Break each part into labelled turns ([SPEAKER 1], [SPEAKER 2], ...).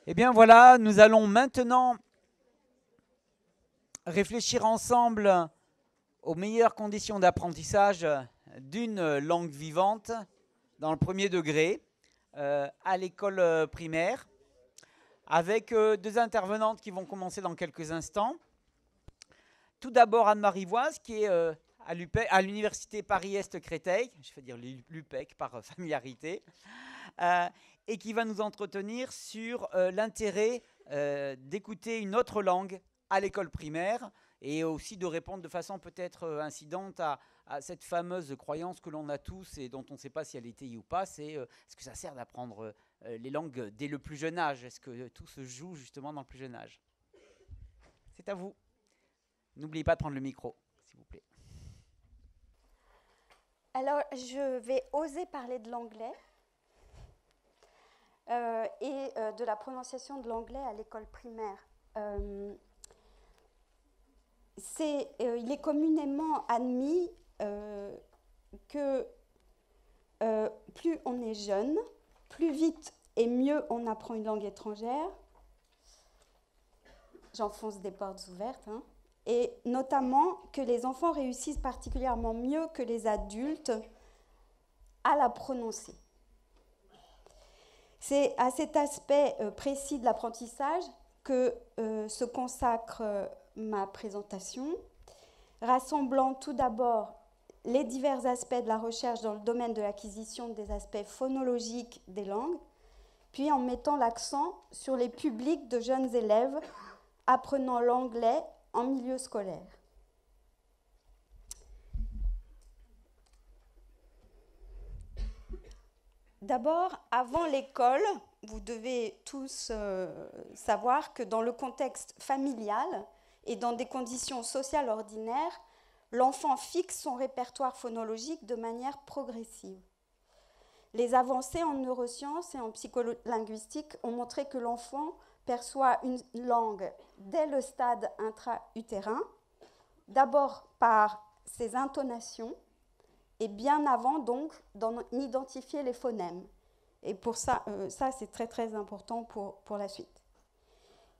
[SPEAKER 1] Eh bien voilà, nous allons maintenant réfléchir ensemble aux meilleures conditions d'apprentissage d'une langue vivante dans le premier degré à l'école primaire, avec deux intervenantes qui vont commencer dans quelques instants. Tout d'abord Anne-Marie Voise, qui est à l'université Paris-Est-Créteil, je vais dire l'UPEC par familiarité, et qui va nous entretenir sur l'intérêt d'écouter une autre langue à l'école primaire et aussi de répondre de façon peut-être incidente à cette fameuse croyance que l'on a tous et dont on ne sait pas si elle est étayée ou pas, c'est est-ce que ça sert d'apprendre les langues dès le plus jeune âge? Est-ce que tout se joue justement dans le plus jeune âge? C'est à vous. N'oubliez pas de prendre le micro, s'il vous plaît.
[SPEAKER 2] Alors, je vais oser parler de l'anglais et de la prononciation de l'anglais à l'école primaire. Il est communément admis que plus on est jeune, plus vite et mieux on apprend une langue étrangère. J'enfonce des portes ouvertes, hein. Et notamment que les enfants réussissent particulièrement mieux que les adultes à la prononcer. C'est à cet aspect précis de l'apprentissage que se consacre ma présentation, rassemblant tout d'abord les divers aspects de la recherche dans le domaine de l'acquisition des aspects phonologiques des langues, puis en mettant l'accent sur les publics de jeunes élèves apprenant l'anglais en milieu scolaire. D'abord, avant l'école, vous devez tous savoir que dans le contexte familial et dans des conditions sociales ordinaires, l'enfant fixe son répertoire phonologique de manière progressive. Les avancées en neurosciences et en psycholinguistique ont montré que l'enfant perçoit une langue dès le stade intra-utérin, d'abord par ses intonations, et bien avant donc d'en identifier les phonèmes. Et pour ça, c'est très très important pour la suite.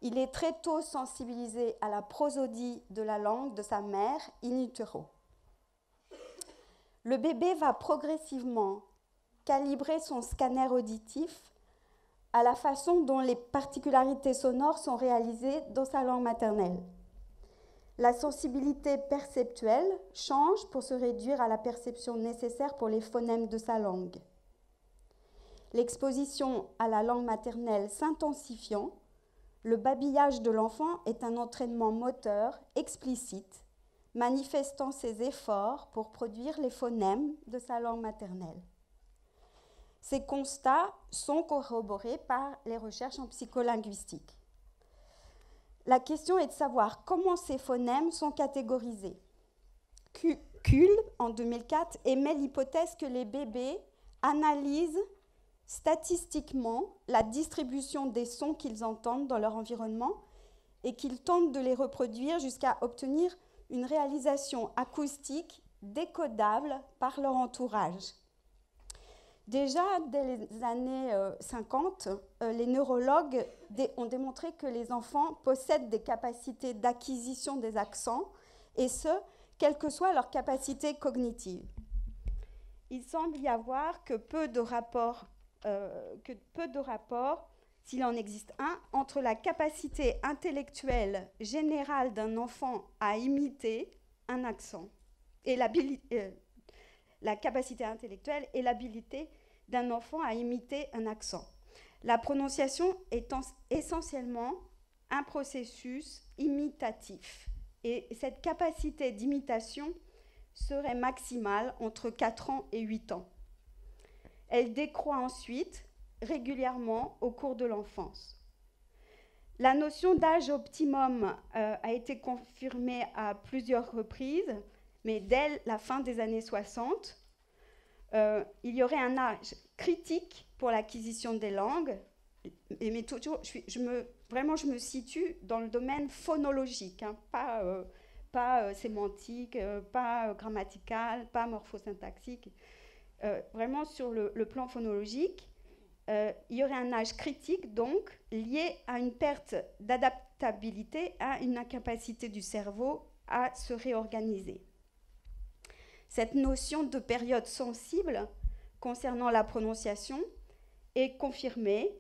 [SPEAKER 2] Il est très tôt sensibilisé à la prosodie de la langue de sa mère in utero. Le bébé va progressivement calibrer son scanner auditif à la façon dont les particularités sonores sont réalisées dans sa langue maternelle. La sensibilité perceptuelle change pour se réduire à la perception nécessaire pour les phonèmes de sa langue. L'exposition à la langue maternelle s'intensifiant, le babillage de l'enfant est un entraînement moteur explicite, manifestant ses efforts pour produire les phonèmes de sa langue maternelle. Ces constats sont corroborés par les recherches en psycholinguistique. La question est de savoir comment ces phonèmes sont catégorisés. Kuhl, en 2004, émet l'hypothèse que les bébés analysent statistiquement la distribution des sons qu'ils entendent dans leur environnement et qu'ils tentent de les reproduire jusqu'à obtenir une réalisation acoustique décodable par leur entourage. Déjà, dès les années 50, les neurologues ont démontré que les enfants possèdent des capacités d'acquisition des accents, et ce, quelle que soit leur capacité cognitive. Il semble y avoir que peu de rapports, s'il en existe un, entre la capacité intellectuelle générale d'un enfant à imiter un accent et la capacité intellectuelle et l'habilité d'un enfant à imiter un accent. La prononciation étant essentiellement un processus imitatif. Et cette capacité d'imitation serait maximale entre 4 ans et 8 ans. Elle décroît ensuite régulièrement au cours de l'enfance. La notion d'âge optimum a été confirmée à plusieurs reprises, mais dès la fin des années 60, il y aurait un âge critique pour l'acquisition des langues, mais toujours, je me situe dans le domaine phonologique, hein, pas sémantique, pas grammatical, pas morphosyntaxique, vraiment sur le plan phonologique. il y aurait un âge critique, donc, lié à une perte d'adaptabilité, à une incapacité du cerveau à se réorganiser. Cette notion de période sensible concernant la prononciation est confirmée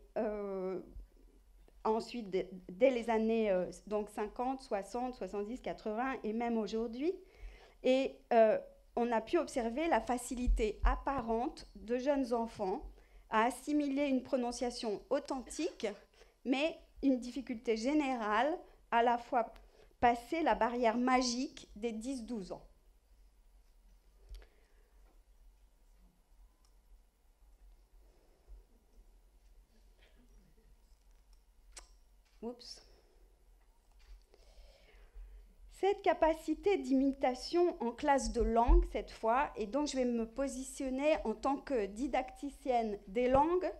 [SPEAKER 2] ensuite dès les années donc 50, 60, 70, 80 et même aujourd'hui. Et on a pu observer la facilité apparente de jeunes enfants à assimiler une prononciation authentique, mais une difficulté générale à la fois passer la barrière magique des 10-12 ans. Oups. Cette capacité d'imitation en classe de langue, cette fois, et donc je vais me positionner en tant que didacticienne des langues,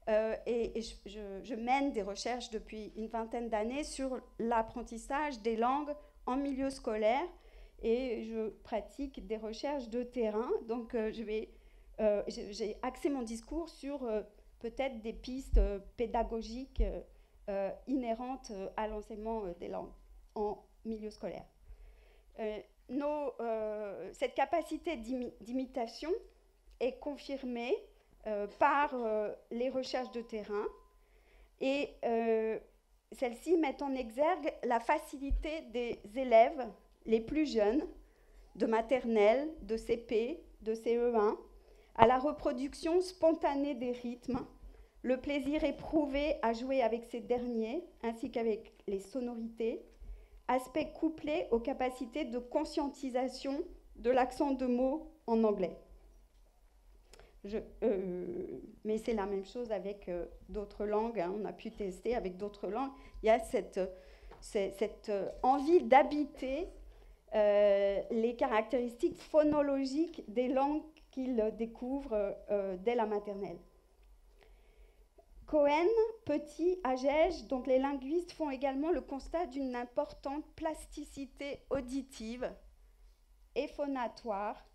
[SPEAKER 2] et je mène des recherches depuis une vingtaine d'années sur l'apprentissage des langues en milieu scolaire, et je pratique des recherches de terrain. Donc j'ai axé mon discours sur peut-être des pistes pédagogiques inhérentes à l'enseignement des langues en milieu scolaire. Cette capacité d'imitation est confirmée par les recherches de terrain, et celles-ci mettent en exergue la facilité des élèves les plus jeunes, de maternelle, de CP, de CE1, à la reproduction spontanée des rythmes, le plaisir éprouvé à jouer avec ces derniers, ainsi qu'avec les sonorités, aspect couplé aux capacités de conscientisation de l'accent de mots en anglais. Mais c'est la même chose avec d'autres langues, hein, on a pu tester avec d'autres langues. Il y a cette envie d'habiter les caractéristiques phonologiques des langues qu'ils découvrent dès la maternelle. Cohen, Petit, Agege, donc les linguistes font également le constat d'une importante plasticité auditive et phonatoire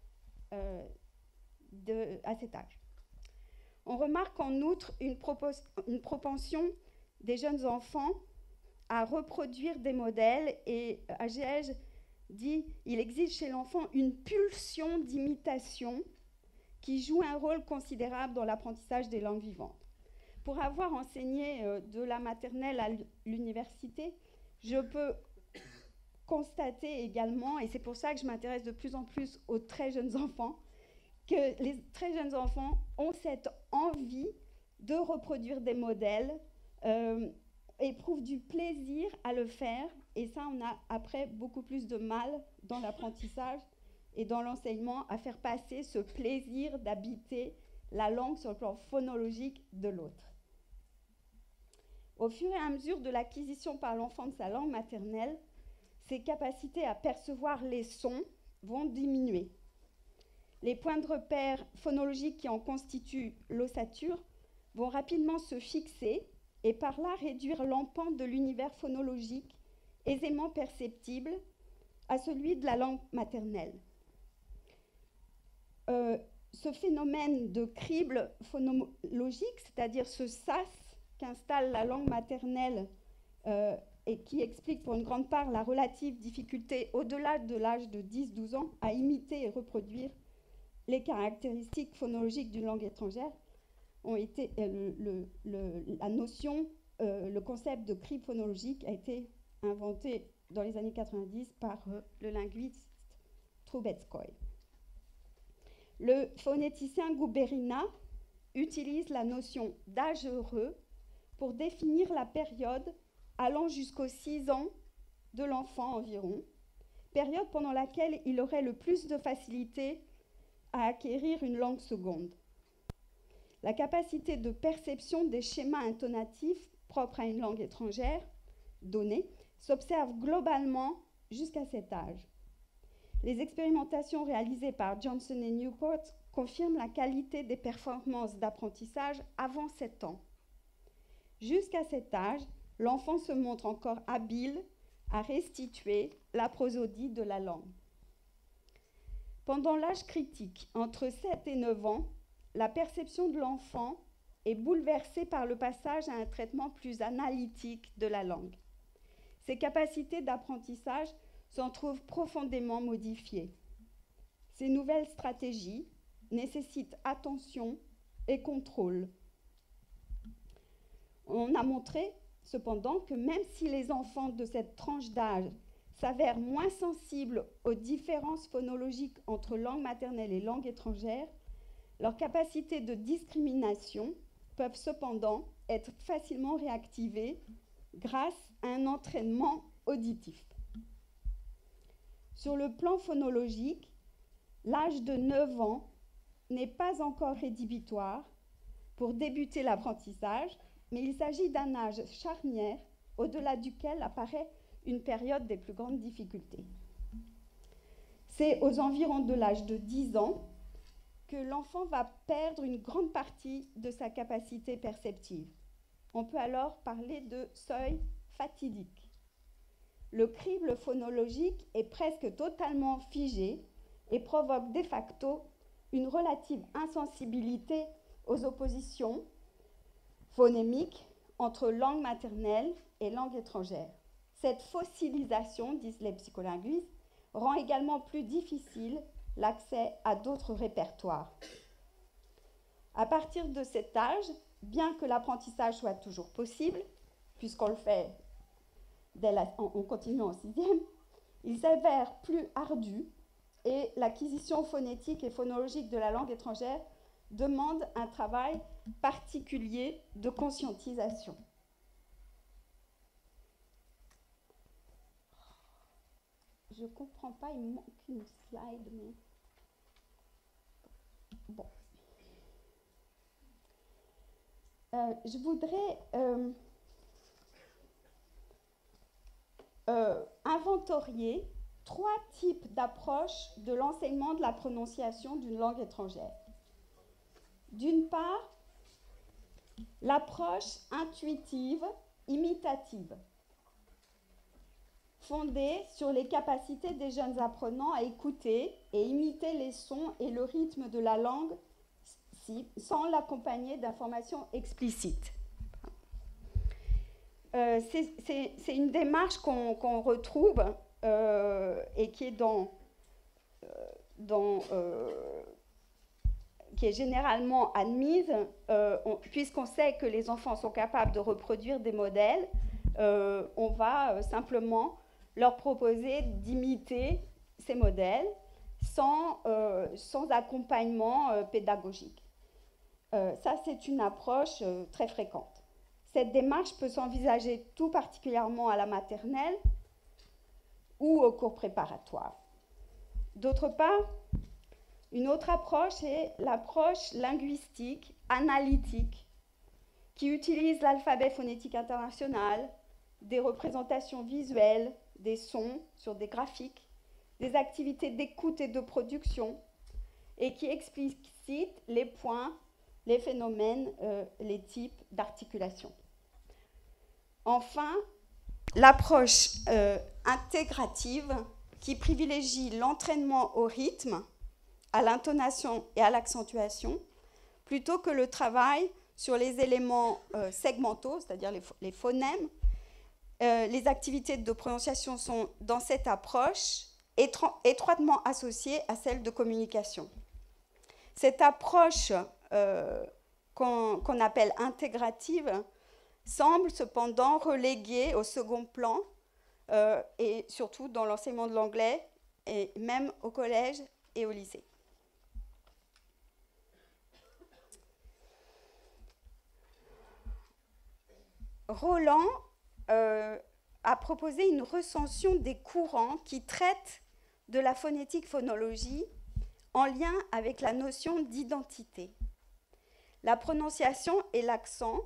[SPEAKER 2] à cet âge. On remarque en outre une propension des jeunes enfants à reproduire des modèles, et Agege dit qu'il existe chez l'enfant une pulsion d'imitation qui joue un rôle considérable dans l'apprentissage des langues vivantes. Pour avoir enseigné de la maternelle à l'université, je peux constater également, et c'est pour ça que je m'intéresse de plus en plus aux très jeunes enfants, que les très jeunes enfants ont cette envie de reproduire des modèles, éprouvent du plaisir à le faire, et ça, on a après beaucoup plus de mal dans l'apprentissage et dans l'enseignement à faire passer ce plaisir d'habiter la langue sur le plan phonologique de l'autre. Au fur et à mesure de l'acquisition par l'enfant de sa langue maternelle, ses capacités à percevoir les sons vont diminuer. Les points de repère phonologiques qui en constituent l'ossature vont rapidement se fixer et par là réduire l'empan de l'univers phonologique aisément perceptible à celui de la langue maternelle. Ce phénomène de crible phonologique, c'est-à-dire ce sas qu'installe la langue maternelle et qui explique pour une grande part la relative difficulté au-delà de l'âge de 10-12 ans à imiter et reproduire les caractéristiques phonologiques d'une langue étrangère, ont été la notion, le concept de crible phonologique a été inventé dans les années 90 par le linguiste Trubetskoy. Le phonéticien Guberina utilise la notion d'âge heureux pour définir la période allant jusqu'aux 6 ans de l'enfant environ, période pendant laquelle il aurait le plus de facilité à acquérir une langue seconde. La capacité de perception des schémas intonatifs propres à une langue étrangère donnée s'observe globalement jusqu'à cet âge. Les expérimentations réalisées par Johnson et Newport confirment la qualité des performances d'apprentissage avant 7 ans. Jusqu'à cet âge, l'enfant se montre encore habile à restituer la prosodie de la langue. Pendant l'âge critique, entre 7 et 9 ans, la perception de l'enfant est bouleversé par le passage à un traitement plus analytique de la langue. Ses capacités d'apprentissage s'en trouvent profondément modifiées. Ces nouvelles stratégies nécessitent attention et contrôle. On a montré cependant que même si les enfants de cette tranche d'âge s'avèrent moins sensibles aux différences phonologiques entre langue maternelle et langue étrangère, leurs capacités de discrimination peuvent cependant être facilement réactivées grâce à un entraînement auditif. Sur le plan phonologique, l'âge de 9 ans n'est pas encore rédhibitoire pour débuter l'apprentissage, mais il s'agit d'un âge charnière au-delà duquel apparaît une période des plus grandes difficultés. C'est aux environs de l'âge de 10 ans que l'enfant va perdre une grande partie de sa capacité perceptive. On peut alors parler de seuil fatidique. Le crible phonologique est presque totalement figé et provoque de facto une relative insensibilité aux oppositions phonémiques entre langue maternelle et langue étrangère. Cette fossilisation, disent les psycholinguistes, rend également plus difficile l'accès à d'autres répertoires. À partir de cet âge, bien que l'apprentissage soit toujours possible, puisqu'on le fait on continue en 6e, il s'avère plus ardu et l'acquisition phonétique et phonologique de la langue étrangère demande un travail particulier de conscientisation. Je ne comprends pas, il me manque une slide, mais... Bon. Je voudrais inventorier 3 types d'approches de l'enseignement de la prononciation d'une langue étrangère. D'une part, l'approche intuitive, imitative, fondée sur les capacités des jeunes apprenants à écouter et imiter les sons et le rythme de la langue sans l'accompagner d'informations explicites. C'est une démarche qu'on retrouve et qui est qui est généralement admise, puisqu'on sait que les enfants sont capables de reproduire des modèles, on va simplement leur proposer d'imiter ces modèles sans accompagnement pédagogique. Ça, c'est une approche très fréquente. Cette démarche peut s'envisager tout particulièrement à la maternelle ou au cours préparatoire. D'autre part, une autre approche est l'approche linguistique, analytique, qui utilise l'alphabet phonétique international, des représentations visuelles, des sons sur des graphiques, des activités d'écoute et de production, et qui explicite les points, les phénomènes, les types d'articulation. Enfin, l'approche intégrative qui privilégie l'entraînement au rythme, à l'intonation et à l'accentuation, plutôt que le travail sur les éléments segmentaux, c'est-à-dire les phonèmes. Les activités de prononciation sont, dans cette approche, étroitement associées à celles de communication. Cette approche qu'on appelle intégrative semble cependant reléguée au second plan, et surtout dans l'enseignement de l'anglais, et même au collège et au lycée. Roland a proposé une recension des courants qui traitent de la phonétique-phonologie en lien avec la notion d'identité. La prononciation et l'accent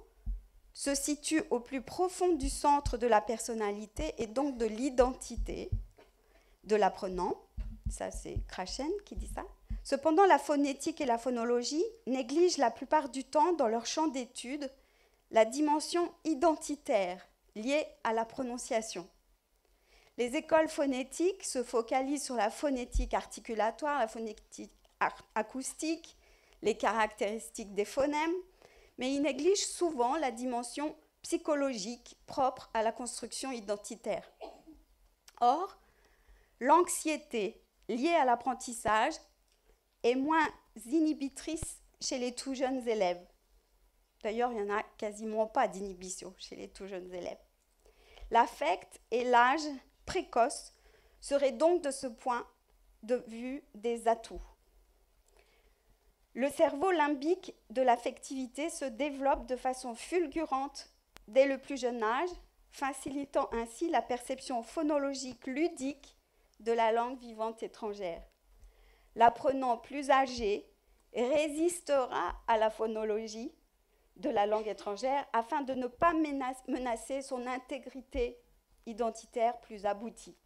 [SPEAKER 2] se situent au plus profond du centre de la personnalité et donc de l'identité de l'apprenant. Ça, c'est Krashen qui dit ça. Cependant, la phonétique et la phonologie négligent la plupart du temps dans leur champ d'étude la dimension identitaire liée à la prononciation. Les écoles phonétiques se focalisent sur la phonétique articulatoire, la phonétique acoustique, les caractéristiques des phonèmes, mais ils négligent souvent la dimension psychologique propre à la construction identitaire. Or, l'anxiété liée à l'apprentissage est moins inhibitrice chez les tout jeunes élèves. D'ailleurs, il n'y en a quasiment pas d'inhibition chez les tout jeunes élèves. L'affect et l'âge précoce seraient donc de ce point de vue des atouts. Le cerveau limbique de l'affectivité se développe de façon fulgurante dès le plus jeune âge, facilitant ainsi la perception phonologique ludique de la langue vivante étrangère. L'apprenant plus âgé résistera à la phonologie de la langue étrangère afin de ne pas menacer son intégrité identitaire plus aboutie.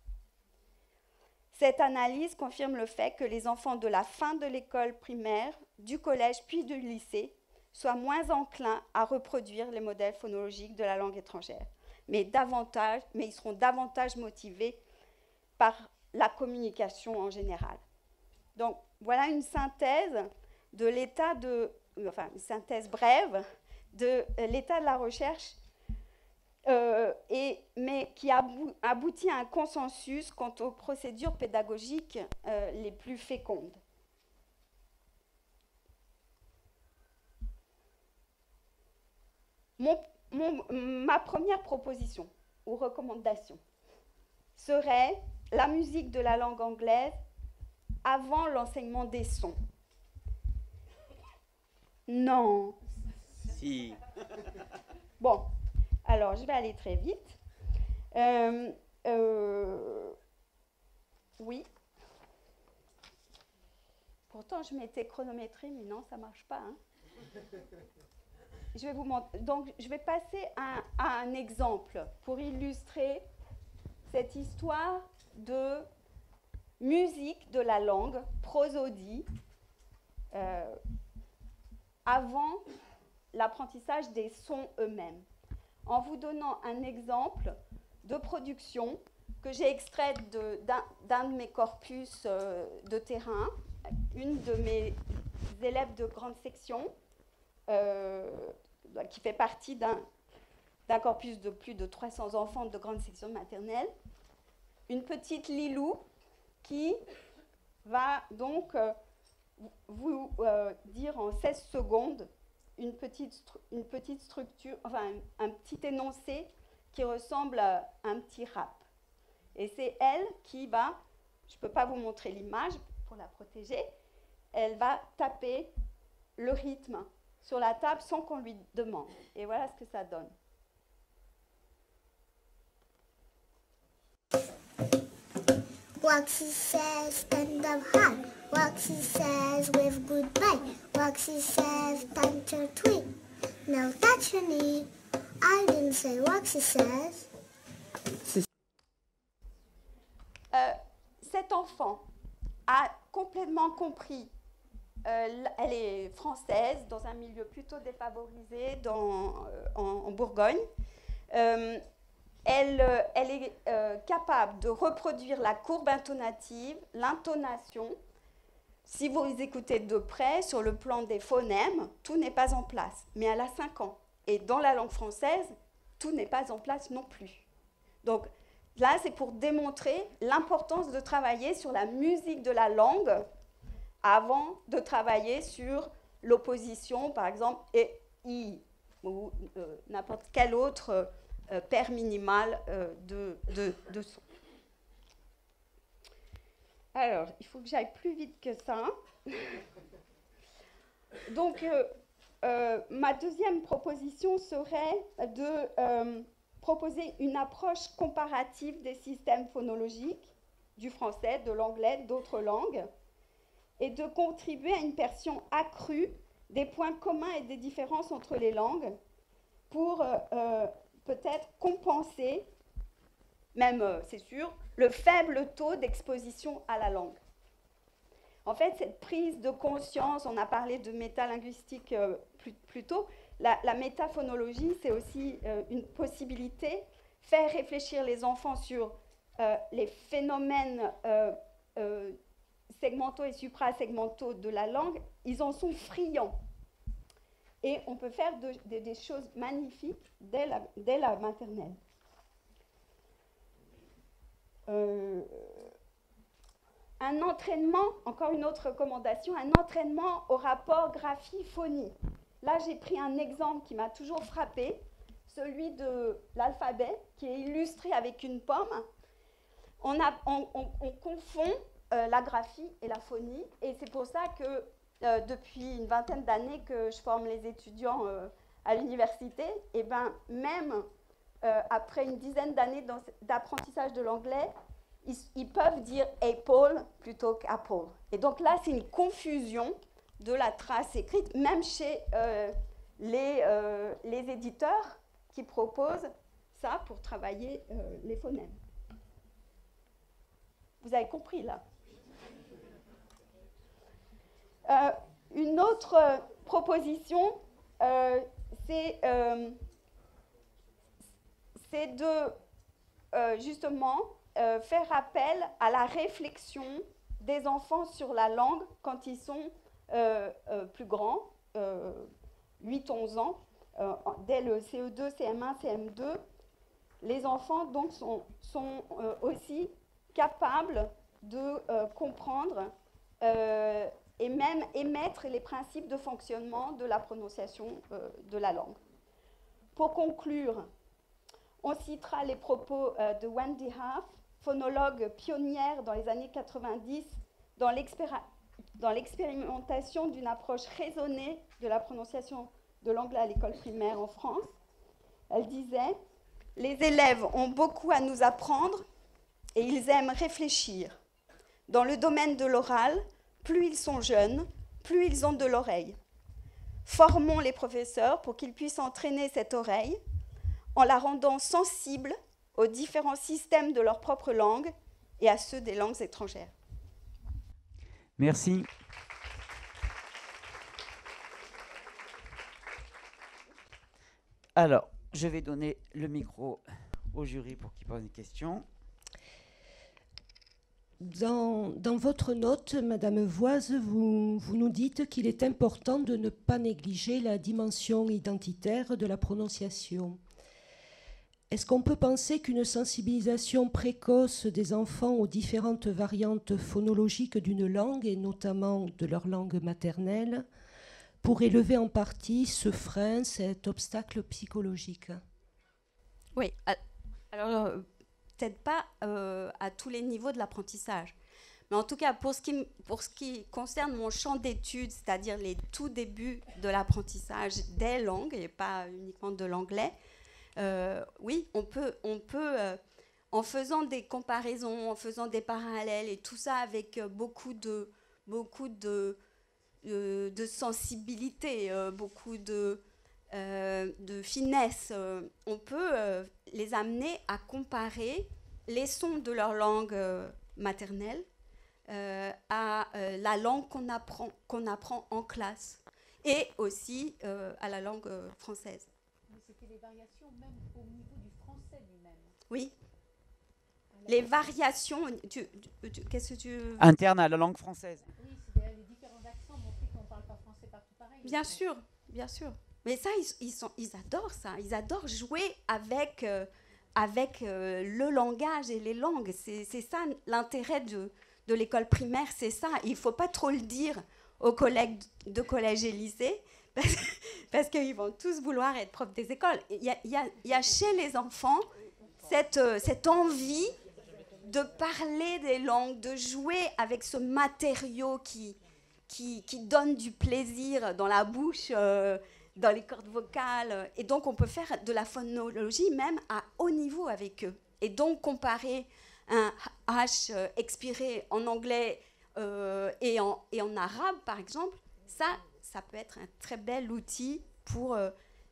[SPEAKER 2] Cette analyse confirme le fait que les enfants de la fin de l'école primaire, du collège puis du lycée soient moins enclins à reproduire les modèles phonologiques de la langue étrangère, mais ils seront davantage motivés par la communication en général. Donc voilà une synthèse de l'état une synthèse brève de l'état de la recherche, mais qui aboutit à un consensus quant aux procédures pédagogiques les plus fécondes. Ma première proposition ou recommandation serait la musique de la langue anglaise avant l'enseignement des sons. Non.
[SPEAKER 1] Si.
[SPEAKER 2] Bon, alors je vais aller très vite. Oui. Pourtant, je m'étais chronométrée, mais non, ça ne marche pas. Hein. Je vais vous montrer. Donc, je vais passer à un exemple pour illustrer cette histoire de musique de la langue, prosodie, avant l'apprentissage des sons eux-mêmes, en vous donnant un exemple de production que j'ai extraite d'un de mes corpus de terrain, une de mes élèves de grande section, qui fait partie d'un corpus de plus de 300 enfants de grande section maternelle, une petite Lilou qui va donc vous dire en 16 secondes une petite structure, enfin un petit énoncé qui ressemble à un petit rap. Et c'est elle qui va, je ne peux pas vous montrer l'image pour la protéger, elle va taper le rythme sur la table sans qu'on lui demande. Et voilà ce que ça donne.
[SPEAKER 3] Roxy says, stand up high. Roxy says, wave goodbye. Roxy says, time to tweet. Now touch your knee. I didn't say Roxy says.
[SPEAKER 2] Cet enfant a complètement compris. Elle est française, dans un milieu plutôt défavorisé en Bourgogne. Elle est capable de reproduire la courbe intonative, l'intonation. Si vous écoutez de près, sur le plan des phonèmes, tout n'est pas en place. Mais elle a 5 ans. Et dans la langue française, tout n'est pas en place non plus. Donc là, c'est pour démontrer l'importance de travailler sur la musique de la langue avant de travailler sur l'opposition, par exemple, et i, ou n'importe quel autre paire minimale de son. Alors, il faut que j'aille plus vite que ça. Donc, ma deuxième proposition serait de proposer une approche comparative des systèmes phonologiques du français, de l'anglais, d'autres langues, et de contribuer à une perception accrue des points communs et des différences entre les langues pour peut-être compenser, même c'est sûr, le faible taux d'exposition à la langue. En fait, cette prise de conscience, on a parlé de métalinguistique plus tôt, la métaphonologie, c'est aussi une possibilité, faire réfléchir les enfants sur les phénomènes segmentaux et suprasegmentaux de la langue. Ils en sont friands. Et on peut faire des choses magnifiques dès la maternelle. Un entraînement, encore une autre recommandation, un entraînement au rapport graphie-phonie. Là, j'ai pris un exemple qui m'a toujours frappé, celui de l'alphabet, qui est illustré avec une pomme. On confond la graphie et la phonie, et c'est pour ça que depuis une vingtaine d'années que je forme les étudiants à l'université, et ben même après une dizaine d'années d'apprentissage de l'anglais, ils peuvent dire apple plutôt qu'apple. Et donc là, c'est une confusion de la trace écrite, même chez les éditeurs qui proposent ça pour travailler les phonèmes. Vous avez compris là. Une autre proposition, c'est de justement faire appel à la réflexion des enfants sur la langue quand ils sont plus grands, 8-11 ans, dès le CE2, CM1, CM2. Les enfants donc sont aussi capables de comprendre et même émettre les principes de fonctionnement de la prononciation de la langue. Pour conclure, on citera les propos de Wendy Huff, phonologue pionnière dans les années 90 dans l'expérimentation d'une approche raisonnée de la prononciation de l'anglais à l'école primaire en France. Elle disait « Les élèves ont beaucoup à nous apprendre et ils aiment réfléchir. Dans le domaine de l'oral, plus ils sont jeunes, plus ils ont de l'oreille. Formons les professeurs pour qu'ils puissent entraîner cette oreille en la rendant sensible aux différents systèmes de leur propre langue et à ceux des langues étrangères. »
[SPEAKER 1] Merci. Alors, je vais donner le micro au jury pour qu'il pose une question.
[SPEAKER 4] Dans votre note, Madame Voise, vous nous dites qu'il est important de ne pas négliger la dimension identitaire de la prononciation. Est-ce qu'on peut penser qu'une sensibilisation précoce des enfants aux différentes variantes phonologiques d'une langue, et notamment de leur langue maternelle, pourrait lever en partie ce frein, cet obstacle psychologique?
[SPEAKER 2] Oui, alors peut-être pas à tous les niveaux de l'apprentissage. Mais en tout cas, pour ce qui concerne mon champ d'études, c'est-à-dire les tout débuts de l'apprentissage des langues, et pas uniquement de l'anglais, oui, on peut en faisant des comparaisons, en faisant des parallèles et tout ça avec beaucoup de sensibilité, beaucoup de finesse, on peut les amener à comparer les sons de leur langue maternelle à la langue qu'on apprend en classe et aussi à la langue française.
[SPEAKER 5] C'était les variations même au niveau du français lui-même.
[SPEAKER 2] Oui. Les variations, qu'est-ce que tu...
[SPEAKER 1] Interne à la langue française.
[SPEAKER 5] Oui, c'est les différents accents montrent qu'on ne parle pas français partout pareil.
[SPEAKER 2] Bien sûr, bien sûr. Mais ça, ils adorent ça. Ils adorent jouer avec le langage et les langues. C'est ça l'intérêt de l'école primaire, c'est ça. Il ne faut pas trop le dire aux collègues de collège et lycée, parce qu'ils vont tous vouloir être profs des écoles. Il y a chez les enfants cette envie de parler des langues, de jouer avec ce matériau qui donne du plaisir dans la bouche, dans les cordes vocales. Et donc, on peut faire de la phonologie même à haut niveau avec eux. Et donc, comparer un H expiré en anglais et en arabe, par exemple, ça peut être un très bel outil pour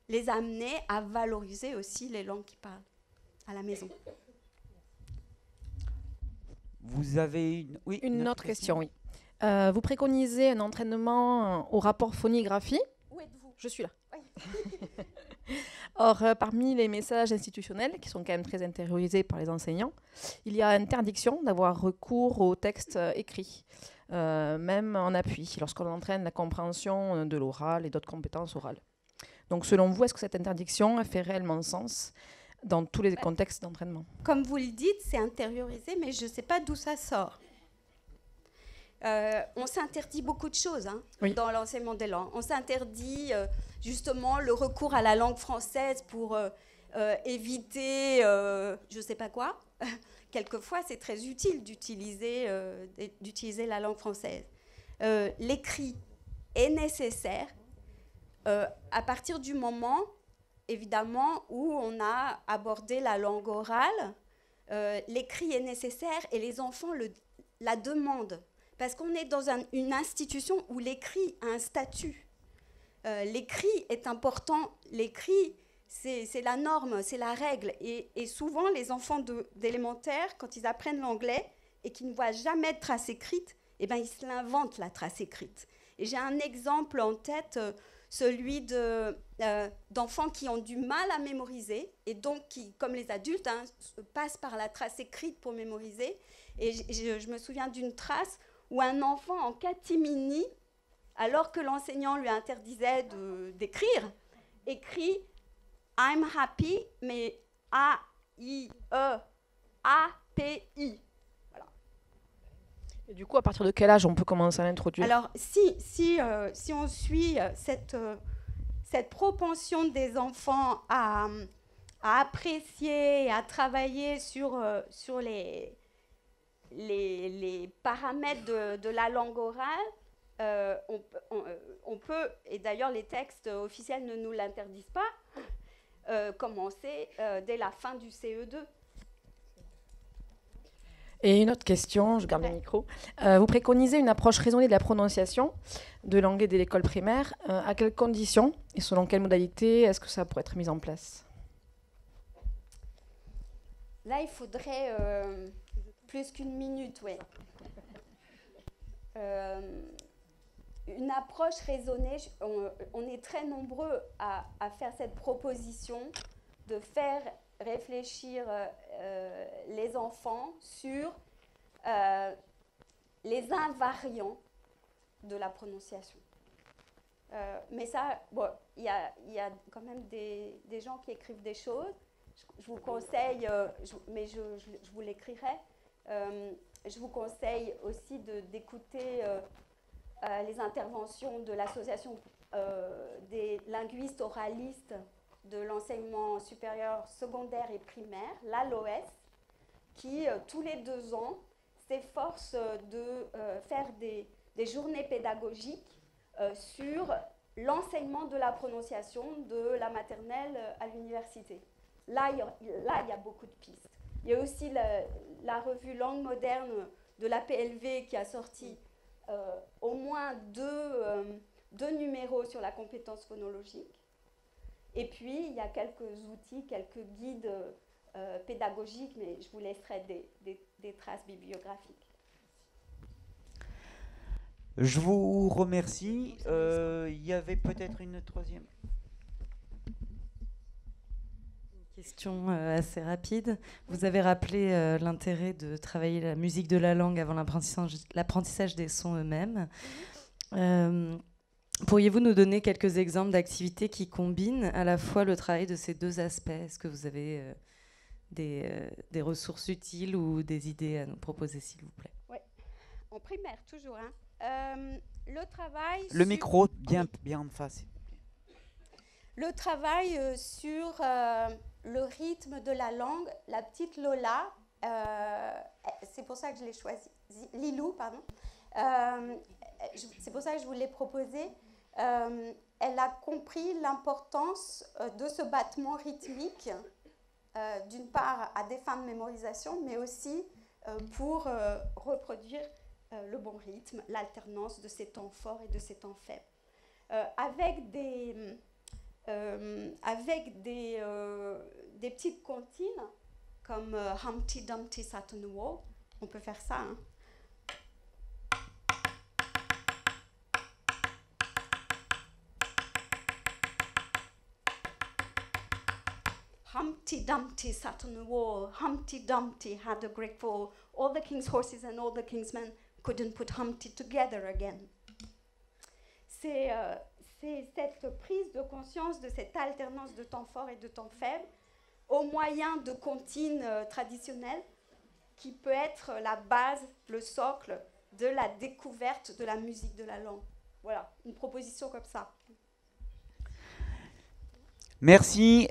[SPEAKER 2] les amener à valoriser aussi les langues qu'ils parlent à la maison.
[SPEAKER 1] Vous avez une
[SPEAKER 6] autre question, oui. Vous préconisez un entraînement au rapport phonie-graphie.
[SPEAKER 2] Où êtes-vous ?
[SPEAKER 6] Je suis là.
[SPEAKER 2] Oui.
[SPEAKER 6] Or, parmi les messages institutionnels, qui sont quand même très intériorisés par les enseignants, il y a interdiction d'avoir recours au texte écrit, même en appui, lorsqu'on entraîne la compréhension de l'oral et d'autres compétences orales. Donc selon vous, est-ce que cette interdiction fait réellement sens dans tous les contextes d'entraînement?
[SPEAKER 2] Comme vous le dites, c'est intériorisé, mais je ne sais pas d'où ça sort. On s'interdit beaucoup de choses dans l'enseignement des langues. On s'interdit justement le recours à la langue française pour éviter je ne sais pas quoi. Quelquefois, c'est très utile d'utiliser la langue française. L'écrit est nécessaire à partir du moment, évidemment, où on a abordé la langue orale. L'écrit est nécessaire et les enfants la demandent. Parce qu'on est dans une institution où l'écrit a un statut. L'écrit est important. L'écrit, c'est la norme, c'est la règle. Et souvent, les enfants d'élémentaire, quand ils apprennent l'anglais et qu'ils ne voient jamais de trace écrite, eh ben, ils se l'inventent, la trace écrite. Et j'ai un exemple en tête, celui d'enfants qui ont du mal à mémoriser et donc qui, comme les adultes, passent par la trace écrite pour mémoriser. Et je me souviens d'une trace où un enfant en catimini, alors que l'enseignant lui interdisait d'écrire, écrit « I'm happy », mais A-I-E-A-P-I. Voilà.
[SPEAKER 6] Et du coup, à partir de quel âge on peut commencer à l'introduire?
[SPEAKER 2] Alors, si on suit cette propension des enfants à apprécier et à travailler sur les paramètres de la langue orale, on peut, et d'ailleurs les textes officiels ne nous l'interdisent pas, commencer dès la fin du CE2.
[SPEAKER 6] Et une autre question, je garde le micro. Vous préconisez une approche raisonnée de la prononciation de l'anglais dès l'école primaire. À quelles conditions et selon quelles modalités est-ce que ça pourrait être mis en place?
[SPEAKER 2] Là, il faudrait plus qu'une minute, oui. Une approche raisonnée, on est très nombreux à faire cette proposition de faire réfléchir les enfants sur les invariants de la prononciation. Mais ça, bon, il y a quand même des gens qui écrivent des choses. Je vous conseille, mais je vous l'écrirai, je vous conseille aussi d'écouter les interventions de l'association des linguistes oralistes de l'enseignement supérieur secondaire et primaire, l'ALOS, qui tous les 2 ans s'efforce de faire des journées pédagogiques sur l'enseignement de la prononciation de la maternelle à l'université. Là, il y a beaucoup de pistes. Il y a aussi la revue Langue moderne de la PLV qui a sorti au moins deux numéros sur la compétence phonologique. Et puis, il y a quelques outils, quelques guides pédagogiques, mais je vous laisserai des traces bibliographiques.
[SPEAKER 1] Je vous remercie. Il y avait peut-être une troisième.
[SPEAKER 7] Question assez rapide. Vous avez rappelé l'intérêt de travailler la musique de la langue avant l'apprentissage des sons eux-mêmes. Pourriez-vous nous donner quelques exemples d'activités qui combinent à la fois le travail de ces 2 aspects? Est-ce que vous avez des ressources utiles ou des idées à nous proposer, s'il vous plaît?
[SPEAKER 2] Oui, en primaire, toujours. Le travail...
[SPEAKER 1] Le micro, bien en face.
[SPEAKER 2] Le travail sur le rythme de la langue, la petite Lola, c'est pour ça que je l'ai choisi, Lilou, pardon, c'est pour ça que je vous l'ai proposé. Elle a compris l'importance de ce battement rythmique, d'une part à des fins de mémorisation, mais aussi pour reproduire le bon rythme, l'alternance de ces temps forts et de ces temps faibles. Avec des petites comptines comme Humpty Dumpty sat on the wall, on peut faire ça. Humpty Dumpty sat on the wall, Humpty Dumpty had a great fall, all the king's horses and all the king's men couldn't put Humpty together again. C'est c'est cette prise de conscience de cette alternance de temps fort et de temps faible au moyen de comptines traditionnelles qui peut être la base, le socle de la découverte de la musique de la langue. Voilà, une proposition comme ça.
[SPEAKER 1] Merci.